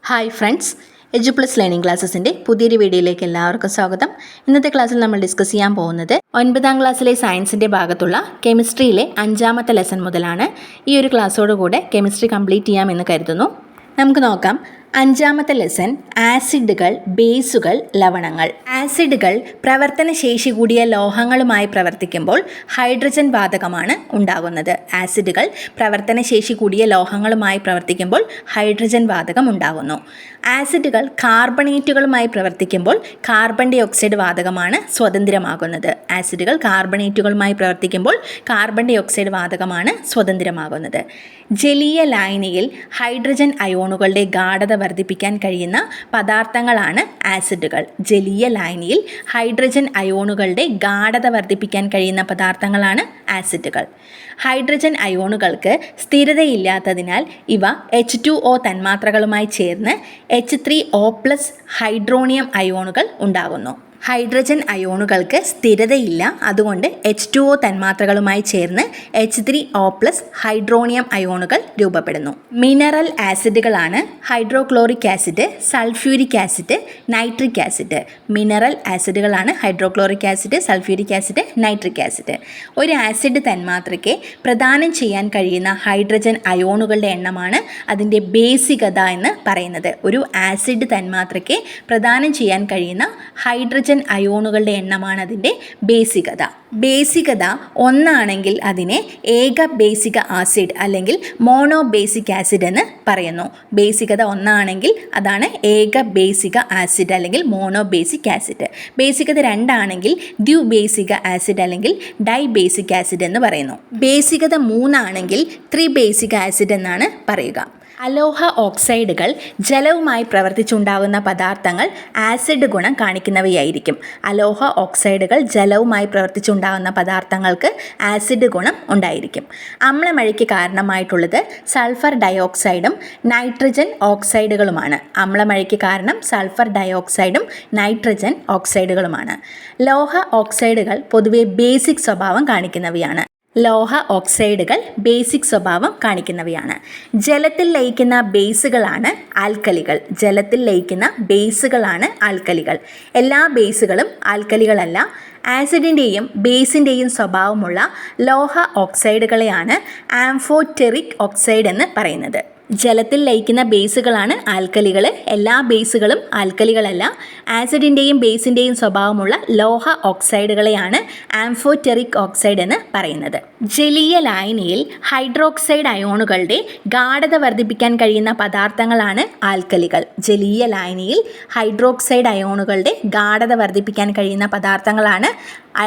Hi friends, എജു plus learning ക്ലാസ്സസിൻ്റെ പുതിയൊരു വീഡിയോയിലേക്ക് എല്ലാവർക്കും സ്വാഗതം. ഇന്നത്തെ ക്ലാസ്സിൽ നമ്മൾ ഡിസ്കസ് ചെയ്യാൻ പോകുന്നത് 9ാം ക്ലാസ്സിലെ സയൻസിൻ്റെ ഭാഗത്തുള്ള കെമിസ്ട്രിയിലെ 5ാമത്തെ ലെസൺ മുതലാണ്. ഈ ഒരു ക്ലാസ്സോടുകൂടെ കെമിസ്ട്രി കംപ്ലീറ്റ് ചെയ്യാമെന്ന് കരുതുന്നു. നമുക്ക് നോക്കാം. 5ാമത്തെ ലെസൺ ആസിഡുകൾ, ബേസുകൾ, ലവണങ്ങൾ. ആസിഡുകൾ പ്രവർത്തനശേഷി കൂടിയ ലോഹങ്ങളുമായി പ്രവർത്തിക്കുമ്പോൾ ഹൈഡ്രജൻ വാതകമാണ് ഉണ്ടാകുന്നത്. ആസിഡുകൾ പ്രവർത്തനശേഷി കൂടിയ ലോഹങ്ങളുമായി പ്രവർത്തിക്കുമ്പോൾ ഹൈഡ്രജൻ വാതകം ഉണ്ടാകുന്നു. ആസിഡുകൾ കാർബണേറ്റുകളുമായി പ്രവർത്തിക്കുമ്പോൾ കാർബൺ ഡൈ ഓക്സൈഡ് വാതകമാണ് സ്വതന്ത്രമാകുന്നത്. ആസിഡുകൾ കാർബണേറ്റുകളുമായി പ്രവർത്തിക്കുമ്പോൾ കാർബൺ ഡൈ ഓക്സൈഡ് വാതകമാണ് സ്വതന്ത്രമാകുന്നത്. ജലീയ ലായനിയിൽ ഹൈഡ്രജൻ അയോണുകളുടെ ഗാഢത വർദ്ധിപ്പിക്കാൻ കഴിയുന്ന പദാർത്ഥങ്ങളാണ് ആസിഡുകൾ. ജലീയ ലായനിയിൽ ഹൈഡ്രജൻ അയോണുകളുടെ ഗാഢത വർദ്ധിപ്പിക്കാൻ കഴിയുന്ന പദാർത്ഥങ്ങളാണ് ആസിഡുകൾ. ഹൈഡ്രജൻ അയോണുകൾക്ക് സ്ഥിരതയില്ലാത്തതിനാൽ ഇവ H2O തന്മാത്രകളുമായി ചേർന്ന് H3O+ ഹൈഡ്രോണിയം അയോണുകൾ ഉണ്ടാകുന്നു. ഹൈഡ്രജൻ അയോണുകൾക്ക് സ്ഥിരതയില്ല, അതുകൊണ്ട് H2O തന്മാത്രകളുമായി ചേർന്ന് H3O+ ഹൈഡ്രോണിയം അയോണുകൾ രൂപപ്പെടുന്നു. മിനറൽ ആസിഡുകളാണ് hydrochloric acid, sulphuric acid, nitric acid. Mineral ആസിഡുകളാണ് hydrochloric acid, sulphuric acid, nitric acid. ഒരു ആസിഡ് തന്മാത്രയ്ക്ക് പ്രദാനം ചെയ്യാൻ കഴിയുന്ന ഹൈഡ്രജൻ അയോണുകളുടെ എണ്ണമാണ് അതിൻ്റെ ബേസികത എന്ന് പറയുന്നത്. ഒരു ആസിഡ് തന്മാത്രയ്ക്ക് പ്രദാനം ചെയ്യാൻ കഴിയുന്ന ഹൈഡ്രജൻ അയോണുകളുടെ എണ്ണമാണ് അതിൻ്റെ ബേസികത. ബേസികത 1 ആണെങ്കിൽ അതിനെ ഏക ബേസിക ആസിഡ് അല്ലെങ്കിൽ മോണോ ബേസിക് ആസിഡ് എന്ന് പറയുന്നു. ബേസികത 1 ആണെങ്കിൽ അതാണ് ഏക ബേസിക ആസിഡ് അല്ലെങ്കിൽ മോണോ ബേസിക് ആസിഡ്. ബേസികത 2 ആണെങ്കിൽ ദ്വിബേസിക ആസിഡ് അല്ലെങ്കിൽ ഡൈ ബേസിക് ആസിഡ് എന്ന് പറയുന്നു. ബേസികത 3 ആണെങ്കിൽ ത്രിബേസിക ആസിഡ് എന്നാണ് പറയുക. അലോഹ ഓക്സൈഡുകൾ ജലവുമായി പ്രവർത്തിച്ചുണ്ടാകുന്ന പദാർത്ഥങ്ങൾ ആസിഡ് ഗുണം കാണിക്കുന്നവയായിരിക്കും. അലോഹ ഓക്സൈഡുകൾ ജലവുമായി പ്രവർത്തിച്ചുണ്ടാകുന്ന പദാർത്ഥങ്ങൾക്ക് ആസിഡ് ഗുണം ഉണ്ടായിരിക്കും. അമ്ലമഴയ്ക്ക് കാരണമായിട്ടുള്ളത് സൾഫർ ഡയോക്സൈഡും നൈട്രജൻ ഓക്സൈഡുകളുമാണ്. അമ്ലമഴയ്ക്ക് കാരണം സൾഫർ ഡയോക്സൈഡും നൈട്രജൻ ഓക്സൈഡുകളുമാണ്. ലോഹ ഓക്സൈഡുകൾ പൊതുവെ ബേസിക് സ്വഭാവം കാണിക്കുന്നവയാണ്. ലോഹ ഓക്സൈഡുകൾ ബേസിക് സ്വഭാവം കാണിക്കുന്നവയാണ്. ജലത്തിൽ ലയിക്കുന്ന ബേസുകളാണ് ആൽക്കലികൾ. ജലത്തിൽ ലയിക്കുന്ന ബേസുകളാണ് ആൽക്കലികൾ. എല്ലാ ബേസുകളും ആൽക്കലികളല്ല. ആസിഡിൻ്റെയും ബേസിൻ്റെയും സ്വഭാവമുള്ള ലോഹ ഓക്സൈഡുകളെയാണ് ആംഫോടെറിക് ഓക്സൈഡ് എന്ന് പറയുന്നത്. ജലത്തിൽ ലയിക്കുന്ന ബേസുകളാണ് ആൽക്കലികൾ. എല്ലാ ബേസുകളും ആൽക്കലികളല്ല. ആസിഡിൻ്റെയും ബേസിൻ്റെയും സ്വഭാവമുള്ള ലോഹ ഓക്സൈഡുകളെയാണ് ആംഫോടെറിക് ഓക്സൈഡ് എന്ന് പറയുന്നത്. ജലീയ ലായനിയിൽ ഹൈഡ്രോക്സൈഡ് അയോണുകളുടെ ഗാഢത വർദ്ധിപ്പിക്കാൻ കഴിയുന്ന പദാർത്ഥങ്ങളാണ് ആൽക്കലികൾ. ജലീയ ലായനിയിൽ ഹൈഡ്രോക്സൈഡ് അയോണുകളുടെ ഗാഢത വർദ്ധിപ്പിക്കാൻ കഴിയുന്ന പദാർത്ഥങ്ങളാണ്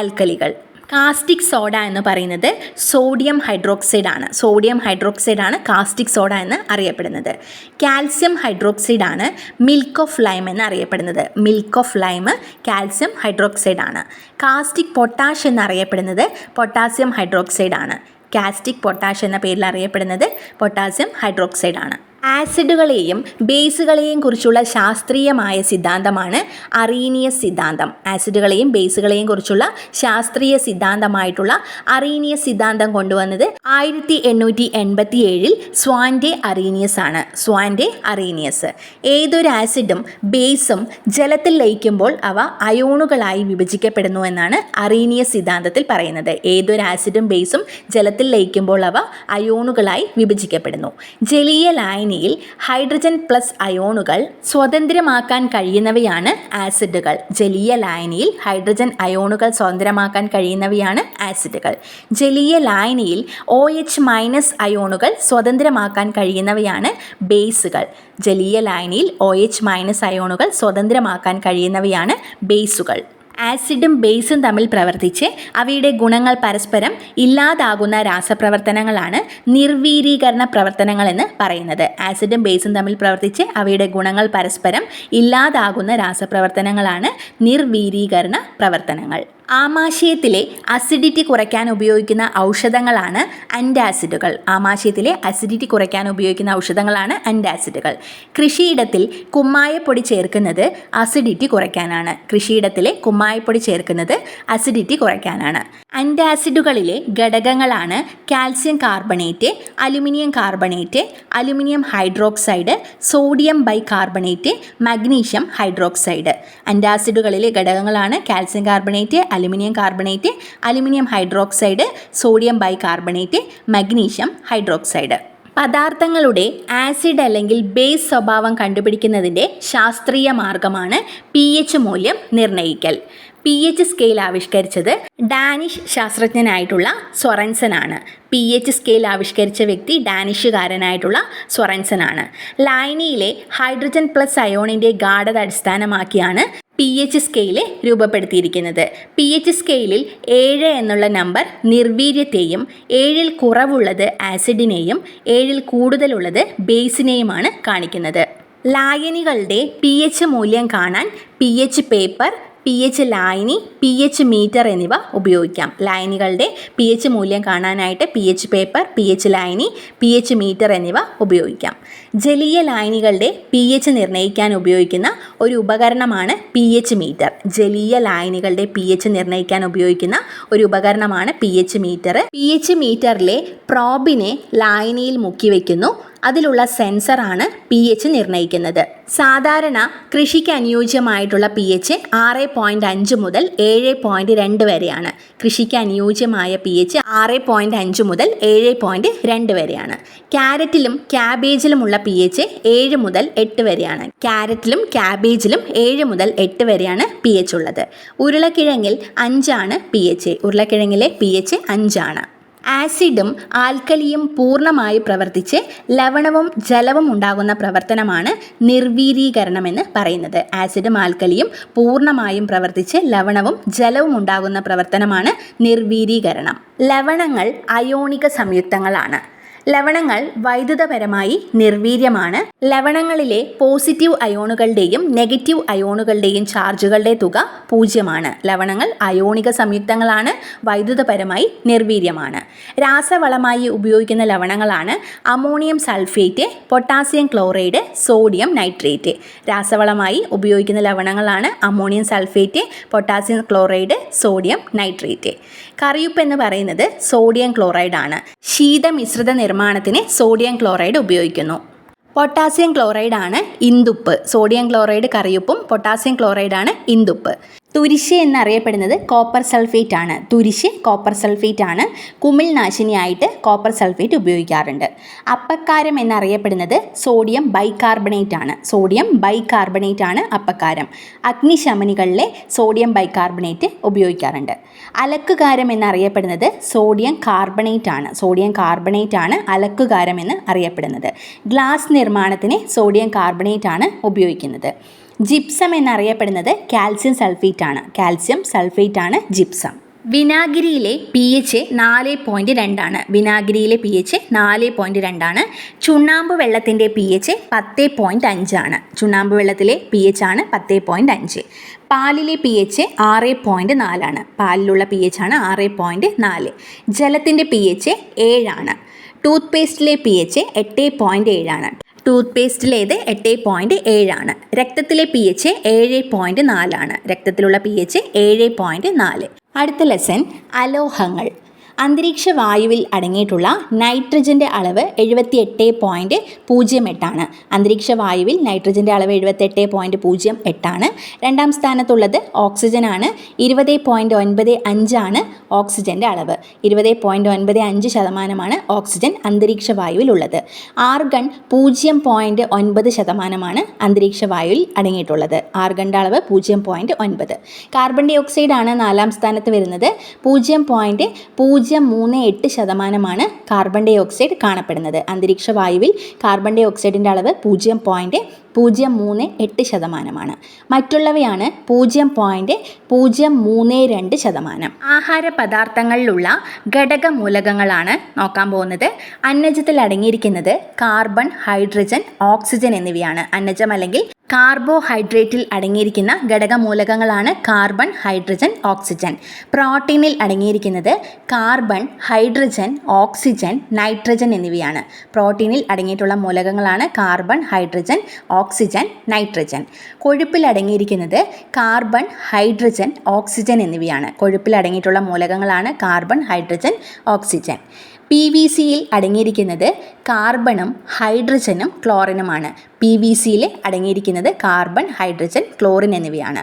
ആൽക്കലികൾ. കാസ്റ്റിക് സോഡ എന്ന് പറയുന്നത് സോഡിയം ഹൈഡ്രോക്സൈഡാണ്. സോഡിയം ഹൈഡ്രോക്സൈഡാണ് കാസ്റ്റിക് സോഡ എന്ന് അറിയപ്പെടുന്നത്. കാൽസ്യം ഹൈഡ്രോക്സൈഡാണ് മിൽക്ക് ഓഫ് ലൈം എന്ന് അറിയപ്പെടുന്നത്. മിൽക്ക് ഓഫ് ലൈം കാൽസ്യം ഹൈഡ്രോക്സൈഡാണ്. കാസ്റ്റിക് പൊട്ടാഷ് എന്നറിയപ്പെടുന്നത് പൊട്ടാസ്യം ഹൈഡ്രോക്സൈഡാണ്. കാസ്റ്റിക് പൊട്ടാഷ് എന്ന പേരിൽ അറിയപ്പെടുന്നത് പൊട്ടാസ്യം ഹൈഡ്രോക്സൈഡാണ്. ആസിഡുകളെയും ബേസുകളെയും കുറിച്ചുള്ള ശാസ്ത്രീയമായ സിദ്ധാന്തമാണ് അറീനിയസ് സിദ്ധാന്തം. ആസിഡുകളെയും ബേസുകളെയും കുറിച്ചുള്ള ശാസ്ത്രീയ സിദ്ധാന്തമായിട്ടുള്ള അറീനിയസ് സിദ്ധാന്തം കൊണ്ടുവന്നത് 1887 സ്വാൻഡെ അറീനിയസ് ആണ്. സ്വാൻഡെ അറീനിയസ്. ഏതൊരു ആസിഡും ബേസും ജലത്തിൽ ലയിക്കുമ്പോൾ അവ അയോണുകളായി വിഭജിക്കപ്പെടുന്നു എന്നാണ് അറീനിയസ് സിദ്ധാന്തത്തിൽ പറയുന്നത്. ഏതൊരു ആസിഡും ബേസും ജലത്തിൽ ലയിക്കുമ്പോൾ അവ അയോണുകളായി വിഭജിക്കപ്പെടുന്നു. ജലീയ ലായനിയിൽ ഹൈഡ്രജൻ പ്ലസ് അയോണുകൾ സ്വതന്ത്രമാക്കാൻ കഴിയുന്നവയാണ് ആസിഡുകൾ. ജലീയ ലായനിയിൽ ഹൈഡ്രജൻ അയോണുകൾ സ്വതന്ത്രമാക്കാൻ കഴിയുന്നവയാണ് ആസിഡുകൾ. ജലീയ ലായനിയിൽ OH- അയോണുകൾ സ്വതന്ത്രമാക്കാൻ കഴിയുന്നവയാണ് ബേസുകൾ. ജലീയ ലായനിയിൽ OH- അയോണുകൾ സ്വതന്ത്രമാക്കാൻ കഴിയുന്നവയാണ് ബേസുകൾ. ആസിഡും ബേസും തമ്മിൽ പ്രവർത്തിച്ച് അവയുടെ ഗുണങ്ങൾ പരസ്പരം ഇല്ലാതാകുന്ന രാസപ്രവർത്തനങ്ങളാണ് നിർവീരീകരണ പ്രവർത്തനങ്ങൾ എന്ന് പറയുന്നത്. ആസിഡും ബേസും തമ്മിൽ പ്രവർത്തിച്ച് അവയുടെ ഗുണങ്ങൾ പരസ്പരം ഇല്ലാതാകുന്ന രാസപ്രവർത്തനങ്ങളാണ് നിർവീരീകരണ പ്രവർത്തനങ്ങൾ. ആമാശയത്തിലെ അസിഡിറ്റി കുറയ്ക്കാൻ ഉപയോഗിക്കുന്ന ഔഷധങ്ങളാണ് ആൻറ്റാസിഡുകൾ. ആമാശയത്തിലെ അസിഡിറ്റി കുറയ്ക്കാൻ ഉപയോഗിക്കുന്ന ഔഷധങ്ങളാണ് ആൻറ്റാസിഡുകൾ. കൃഷിയിടത്തിൽ കുമ്മായപ്പൊടി ചേർക്കുന്നത് അസിഡിറ്റി കുറയ്ക്കാനാണ്. കൃഷിയിടത്തിലെ കുമ്മായപ്പൊടി ചേർക്കുന്നത് അസിഡിറ്റി കുറയ്ക്കാനാണ്. ആൻറ്റാസിഡുകളിലെ ഘടകങ്ങളാണ് calcium carbonate, aluminium carbonate, aluminium hydroxide, sodium bicarbonate, magnesium hydroxide. ആൻറ്റാസിഡുകളിലെ ഘടകങ്ങളാണ് calcium carbonate, aluminium carbonate, aluminium hydroxide, sodium bicarbonate, magnesium hydroxide. പദാർത്ഥങ്ങളുടെ ആസിഡ് അല്ലെങ്കിൽ ബേസ് സ്വഭാവം കണ്ടുപിടിക്കുന്നതിൻ്റെ ശാസ്ത്രീയ മാർഗമാണ് pH മൂല്യം നിർണ്ണയിക്കൽ. pH സ്കെയിൽ ആവിഷ്കരിച്ചത് ഡാനിഷ് ശാസ്ത്രജ്ഞനായിട്ടുള്ള സൊറൻസൻ ആണ്. pH സ്കെയിൽ ആവിഷ്കരിച്ച വ്യക്തി ഡാനിഷുകാരനായിട്ടുള്ള സൊറൻസൻ ആണ്. ലായനിയിലെ ഹൈഡ്രജൻ പ്ലസ് അയോണിൻ്റെ ഗാഢത അടിസ്ഥാനമാക്കിയാണ് pH സ്കെയില് രൂപപ്പെടുത്തിയിരിക്കുന്നത്. pH സ്കെയിലിൽ 7 എന്നുള്ള നമ്പർ നിർവീര്യത്തെയും 7-ൽ കുറവുള്ളത് ആസിഡിനെയും 7-ൽ കൂടുതലുള്ളത് ബേസിനെയുമാണ് കാണിക്കുന്നത്. ലായനികളുടെ pH മൂല്യം കാണാൻ pH പേപ്പർ, pH ലായനി, pH മീറ്റർ എന്നിവ ഉപയോഗിക്കാം. ലായനികളുടെ pH മൂല്യം കാണാനായിട്ട് pH പേപ്പർ, pH ലായനി, pH മീറ്റർ എന്നിവ ഉപയോഗിക്കാം. ജലീയ ലായനികളുടെ pH നിർണ്ണയിക്കാൻ ഉപയോഗിക്കുന്ന ഒരു ഉപകരണമാണ് pH മീറ്റർ. ജലീയ ലായനികളുടെ pH നിർണ്ണയിക്കാൻ ഉപയോഗിക്കുന്ന ഒരു ഉപകരണമാണ് pH മീറ്റർ. pH മീറ്ററിലെ പ്രോബിനെ ലായനിയിൽ മുക്കി വയ്ക്കുന്നു. അതിലുള്ള സെൻസറാണ് pH നിർണ്ണയിക്കുന്നത്. സാധാരണ കൃഷിക്ക് അനുയോജ്യമായിട്ടുള്ള pH 6.5 മുതൽ 7.2 വരെയാണ്. കൃഷിക്ക് അനുയോജ്യമായ pH 6.5 മുതൽ 7.2 വരെയാണ്. ക്യാരറ്റിലും ക്യാബേജിലുമുള്ള pH 7 മുതൽ 8 വരെയാണ്. ക്യാരറ്റിലും ക്യാബേജിലും 7 മുതൽ 8 വരെയാണ് pH ഉള്ളത്. ഉരുളക്കിഴങ്ങിൽ 5 ആണ് pH. ഉരുളക്കിഴങ്ങിലെ pH 5 ആണ്. ആസിഡും ആൽക്കലിയും പൂർണ്ണമായി പ്രവർത്തിച്ച് ലവണവും ജലവും ഉണ്ടാകുന്ന പ്രവർത്തനമാണ് നിർവീരീകരണം എന്ന് പറയുന്നത്. ആസിഡും ആൽക്കലിയും പൂർണ്ണമായും പ്രവർത്തിച്ച് ലവണവും ജലവും ഉണ്ടാകുന്ന പ്രവർത്തനമാണ് നിർവീരീകരണം. ലവണങ്ങൾ അയോണിക സംയുക്തങ്ങളാണ്. ലവണങ്ങൾ വൈദ്യുതപരമായി നിർവീര്യമാണ്. ലവണങ്ങളിലെ പോസിറ്റീവ് അയോണുകളുടെയും നെഗറ്റീവ് അയോണുകളുടെയും ചാർജുകളുടെ തുക 0 ലവണങ്ങൾ അയോണിക സംയുക്തങ്ങളാണ്, വൈദ്യുതപരമായി നിർവീര്യമാണ്. രാസവളമായി ഉപയോഗിക്കുന്ന ലവണങ്ങളാണ് ammonium sulphate, potassium chloride, sodium nitrate. രാസവളമായി ഉപയോഗിക്കുന്ന ലവണങ്ങളാണ് ammonium sulphate, potassium chloride, sodium nitrate. കറിയുപ്പ് എന്ന് പറയുന്നത് സോഡിയം ക്ലോറൈഡ് ആണ്. ശീതമിശ്രിത നിർമ്മാണത്തിന് സോഡിയം ക്ലോറൈഡ് ഉപയോഗിക്കുന്നു. പൊട്ടാസ്യം ക്ലോറൈഡ് ആണ് ഇന്ദുപ്പ്. സോഡിയം ക്ലോറൈഡ് കറിയുപ്പും പൊട്ടാസ്യം ക്ലോറൈഡ് ആണ് ഇന്ദുപ്പ്. തുരിശ് എന്നറിയപ്പെടുന്നത് കോപ്പർ സൾഫേറ്റ് ആണ്. തുരിശ് കോപ്പർ സൾഫേറ്റ് ആണ്. കുമിൾനാശിനിയായിട്ട് കോപ്പർ സൾഫേറ്റ് ഉപയോഗിക്കാറുണ്ട്. അപ്പക്കാരം എന്നറിയപ്പെടുന്നത് സോഡിയം ബൈകാർബണേറ്റ് ആണ്. സോഡിയം ബൈകാർബണേറ്റ് ആണ് അപ്പക്കാരം. അഗ്നിശമനികളിലെ സോഡിയം ബൈകാർബണേറ്റ് ഉപയോഗിക്കാറുണ്ട്. അലക്കുകാരം എന്നറിയപ്പെടുന്നത് സോഡിയം കാർബണേറ്റ് ആണ്. സോഡിയം കാർബണേറ്റ് ആണ് അലക്കുകാരം എന്ന് അറിയപ്പെടുന്നത്. ഗ്ലാസ് നിർമ്മാണത്തിന് സോഡിയം കാർബണേറ്റ് ആണ് ഉപയോഗിക്കുന്നത്. ജിപ്സം എന്നറിയപ്പെടുന്നത് കാൽസ്യം സൾഫേറ്റ് ആണ്. കാൽസ്യം സൾഫേറ്റ് ആണ് ജിപ്സം. വിനാഗിരിയിലെ pH 4.2 ആണ്. വിനാഗിരിയിലെ pH 4.2 ആണ്. ചുണ്ണാമ്പ് വെള്ളത്തിൻ്റെ pH 10.5 ആണ്. ചുണ്ണാമ്പ് വെള്ളത്തിലെ pH ആണ് 10.5. പാലിലെ pH 6.4 ആണ്. പാലിലുള്ള pH ആണ് 6.4. ജലത്തിൻ്റെ pH 7 ആണ്. ടൂത്ത് പേസ്റ്റിലെ pH 8.7 ആണ്. ടൂത്ത് പേസ്റ്റിലേത് 8.7 ആണ്. രക്തത്തിലെ pH 7.4 ആണ്. രക്തത്തിലുള്ള pH 7.4. അടുത്ത ലെസൺ അലോഹങ്ങൾ. അന്തരീക്ഷ വായുവിൽ അടങ്ങിയിട്ടുള്ള നൈട്രജൻ്റെ അളവ് 78.08 ആണ്. അന്തരീക്ഷ വായുവിൽ നൈട്രജൻ്റെ അളവ് 78.08 ആണ്. രണ്ടാം സ്ഥാനത്തുള്ളത് ഓക്സിജൻ ആണ്. 20.95 ആണ് ഓക്സിജൻ്റെ അളവ്. 20.95% ഓക്സിജൻ അന്തരീക്ഷ വായുവിലുള്ളത്. ആർഗൺ 0.9% അന്തരീക്ഷ വായുവിൽ അടങ്ങിയിട്ടുള്ളത്. ആർഗണിൻ്റെ അളവ് 0.9. കാർബൺ ഡൈ ഓക്സൈഡ് ആണ് 4ാം സ്ഥാനത്ത് വരുന്നത്. 0.038% കാർബൺ ഡൈ ഓക്സൈഡ് കാണപ്പെടുന്നത്. അന്തരീക്ഷ വായുവിൽ കാർബൺ ഡൈ ഓക്സൈഡിൻ്റെ അളവ് 0.038 0.38%. മറ്റുള്ളവയാണ് 0.032%. ആഹാര പദാർത്ഥങ്ങളിലുള്ള ഘടകമൂലകങ്ങളാണ് നോക്കാൻ പോകുന്നത്. അന്നജത്തിൽ അടങ്ങിയിരിക്കുന്നത് കാർബൺ, ഹൈഡ്രജൻ, ഓക്സിജൻ എന്നിവയാണ്. അന്നജം അല്ലെങ്കിൽ കാർബോഹൈഡ്രേറ്റിൽ അടങ്ങിയിരിക്കുന്ന ഘടകമൂലകങ്ങളാണ് കാർബൺ, ഹൈഡ്രജൻ, ഓക്സിജൻ. പ്രോട്ടീനിൽ അടങ്ങിയിരിക്കുന്നത് കാർബൺ, ഹൈഡ്രജൻ, ഓക്സിജൻ, നൈട്രജൻ എന്നിവയാണ്. പ്രോട്ടീനിൽ അടങ്ങിയിട്ടുള്ള മൂലകങ്ങളാണ് കാർബൺ, ഹൈഡ്രജൻ, ഓക്സിജൻ, നൈട്രജൻ. കൊഴുപ്പിൽ അടങ്ങിയിരിക്കുന്നത് കാർബൺ, ഹൈഡ്രജൻ, ഓക്സിജൻ എന്നിവയാണ്. കൊഴുപ്പിൽ അടങ്ങിയിട്ടുള്ള മൂലകങ്ങളാണ് കാർബൺ, ഹൈഡ്രജൻ, ഓക്സിജൻ. PVCയിൽ അടങ്ങിയിരിക്കുന്നത് കാർബണും ഹൈഡ്രജനും ക്ലോറിനുമാണ്. PVCയിൽ അടങ്ങിയിരിക്കുന്നത് കാർബൺ, ഹൈഡ്രജൻ, ക്ലോറിൻ എന്നിവയാണ്.